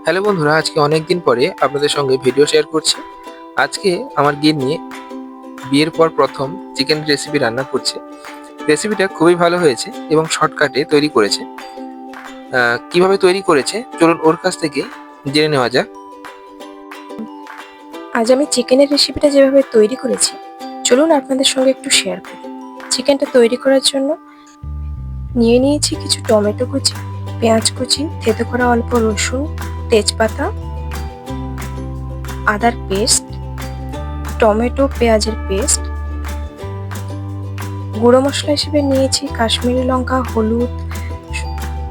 Hello বন্ধুরা, আজকে অনেক দিন পরে আপনাদের সঙ্গে ভিডিও শেয়ার করছি। আজকে আমার গিন্নি বিয়ের পর প্রথম চিকেন রেসিপি রান্না করছে। রেসিপিটা খুবই ভালো হয়েছে এবং শর্টকাটে তৈরি করেছে। কিভাবে তৈরি করেছে চলুন ওর কাছ থেকে জেনে নেওয়া যাক। আজ আমি চিকেনের রেসিপিটা যেভাবে তৈরি করেছি চলুন আপনাদের সঙ্গে একটু শেয়ার করি। চিকেনটা তৈরি করার জন্য নিয়ে নিয়েছি কিছু টমেটো কুচি, পেঁয়াজ কুচি, থেতো করা অল্প রসুন, তেজপাতা, আদার পেস্ট, টমেটো পেঁয়াজের পেস্ট। গুঁড়ো মশলা হিসেবে নিয়েছি কাশ্মীরি লঙ্কা, হলুদ,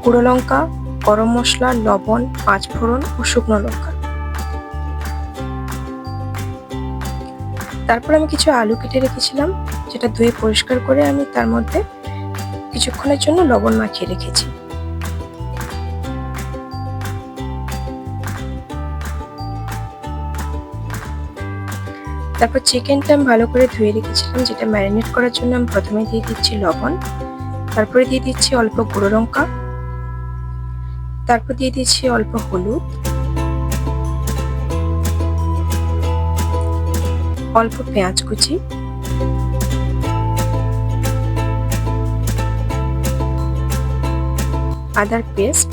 গুঁড়ো লঙ্কা, গরম মশলা, লবণ, পাঁচফোড়ন ও শুকনো লঙ্কা। তারপর আমি কিছু আলু কেটে রেখেছিলাম, যেটা ধুয়ে পরিষ্কার করে আমি তার মধ্যে কিছুক্ষণের জন্য লবণ মাখিয়ে রেখেছি। তারপর চিকেনটা আমি ভালো করে ধুয়ে রেখেছিলাম, যেটা ম্যারিনেট করার জন্য আমি প্রথমে দিয়ে দিচ্ছি লবণ, তারপরে দিয়ে দিচ্ছি অল্প গুঁড়ো লঙ্কা, তারপর দিয়ে দিচ্ছি অল্প হলুদ, অল্প পেঁয়াজ কুচি, আদার পেস্ট,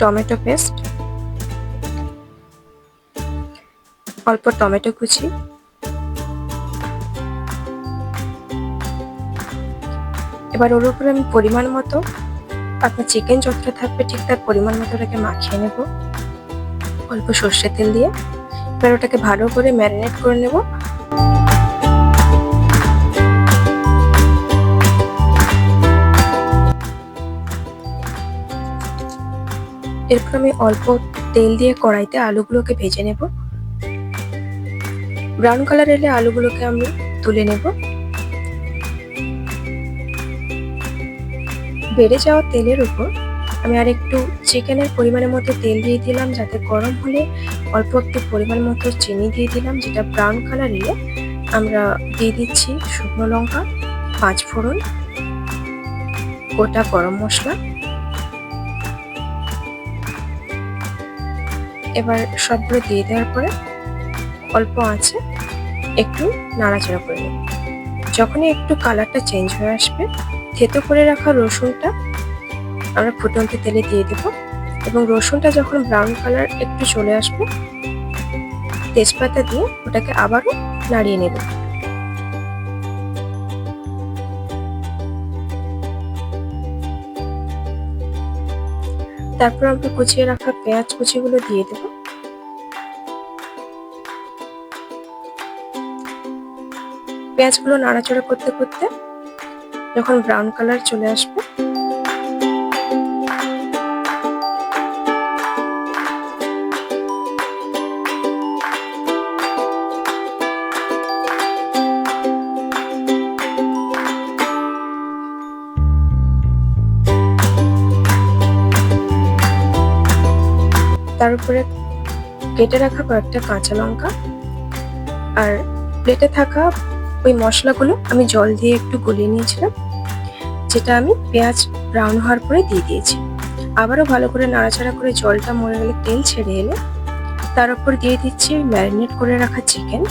টমেটো পেস্ট, অল্প টমেটো কুচি, এবার ওর উপরে আমি পরিমাণ মতো, আপনার চিকেন যতটা থাকবে ঠিক তার পরিমাণ মতো ওটাকে মাখিয়ে নেব অল্প সর্ষের তেল দিয়ে। এবার ওটাকে ভালো করে ম্যারিনেট করে নেব। এরপর আমি অল্প তেল দিয়ে কড়াইতে আলুগুলোকে ভেজে নেব। ব্রাউন কালার এলে আলুগুলোকে আমি তুলে নেব। বেড়ে যাওয়া তেলের উপর আমি আর একটু চিকেনের পরিমাণের মতো তেল দিয়ে দিলাম, যাতে গরম হলে অল্প একটু পরিমাণ মতো চিনি দিয়ে দিলাম, যেটা ব্রাউন কালার এলে আমরা দিয়ে দিচ্ছি শুকনো লঙ্কা, পাঁচফোড়ন, গোটা গরম মশলা। এবার সবগুলো দিয়ে দেওয়ার পরে অল্প আঁচে একটু নাড়াচাড়া করে নেব। যখনই একটু কালারটা চেঞ্জ হয়ে আসবে, থেতো করে রাখা রসুনটা আমরা ফুটন্ত তেলে দিয়ে দেব, এবং রসুনটা যখন ব্রাউন কালার একটু চলে আসবে, তেজপাতা দিয়ে ওটাকে আবারও নাড়িয়ে নেব। তারপর আমরা কুচিয়ে রাখা পেঁয়াজ কুচিগুলো দিয়ে দেব। পেঁয়াজগুলো নাড়াচাড়া করতে করতে যখন ব্রাউন কালার চলে আসবে, তার উপরে কেটে রাখা কয়েকটা কাঁচা লঙ্কা আর প্লেটে থাকা ওই মশলাগুলো আমি জল দিয়ে একটু গলিয়ে নিয়েছিলাম, যেটা আমি পেঁয়াজ ব্রাউন হওয়ার পরে দিয়ে দিয়েছি। আবারও ভালো করে নাড়াচাড়া করে জলটা মরে গেলে, তেল ছেড়ে এলে তার উপর দিয়ে দিচ্ছি ম্যারিনেট করে রাখা চিকেন।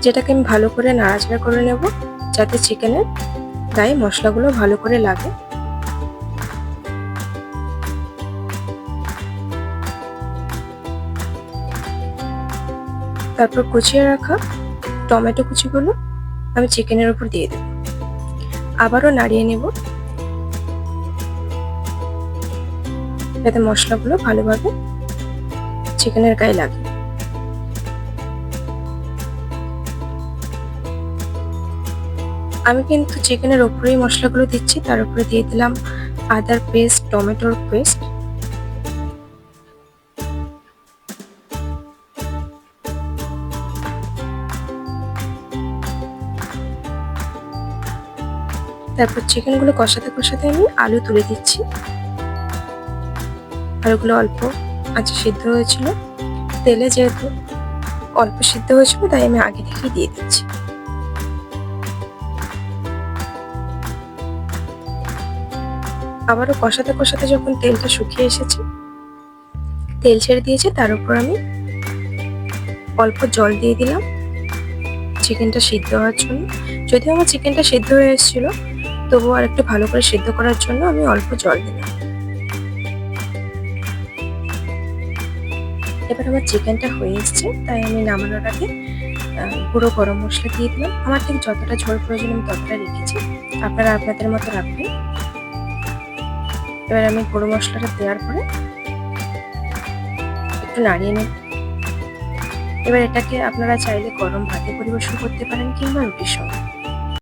যেটাকে আমি ভালো করে নাড়াচাড়া করে নেব, যাতে চিকেনের গায়ে মশলাগুলো ভালো করে লাগে। তারপর কুচিয়ে রাখা টমেটো কুচিগুলো আমি চিকেনের উপর দিয়ে দেব। আবারও নাড়িয়ে নেব, যাতে মশলাগুলো ভালোভাবে চিকেনের গায়ে লাগে। আমি কিন্তু চিকেনের উপরেই মশলাগুলো দিচ্ছি, তার উপরে দিয়ে দিলাম আদার পেস্ট, টমেটোর পেস্ট, তারপর চিকেনগুলো কষাতে কষাতে আমি আলু তুলে দিচ্ছি। আলুগুলো অল্প আঁচে সিদ্ধ হয়েছিল, তেলে যেহেতু অল্প সিদ্ধ হয়েছিল, তাই আমি আগে থেকেই দিয়ে দিচ্ছি। আবারও কষাতে কষাতে যখন তেলটা শুকিয়ে এসেছে, তেল ছেড়ে দিয়েছে, তার উপর আমি অল্প জল দিয়ে দিলাম চিকেনটা সিদ্ধ হওয়ার জন্য। যদিও আমার চিকেনটা সিদ্ধ হয়ে এসেছিল, তবুও আর একটু ভালো করে সিদ্ধ করার জন্য আমি অল্প জল দিলাম। এবার আমার চিকেনটা হয়ে এসছে, তাই আমি নামানোর আগে গুঁড়ো গরম মশলা দিয়ে দিলাম। আমার ঠিক যতটা ঝোল প্রয়োজন আমি ততটা রেখেছি, আপনারা আপনাদের মতো রাখবেন। এবার আমি গুঁড়ো মশলাটা দেওয়ার পরে একটু নাড়িয়ে নেব। এবার এটাকে আপনারা চাইলে গরম ভাতে পরিবেশন করতে পারেন কিংবা রুটির সঙ্গে।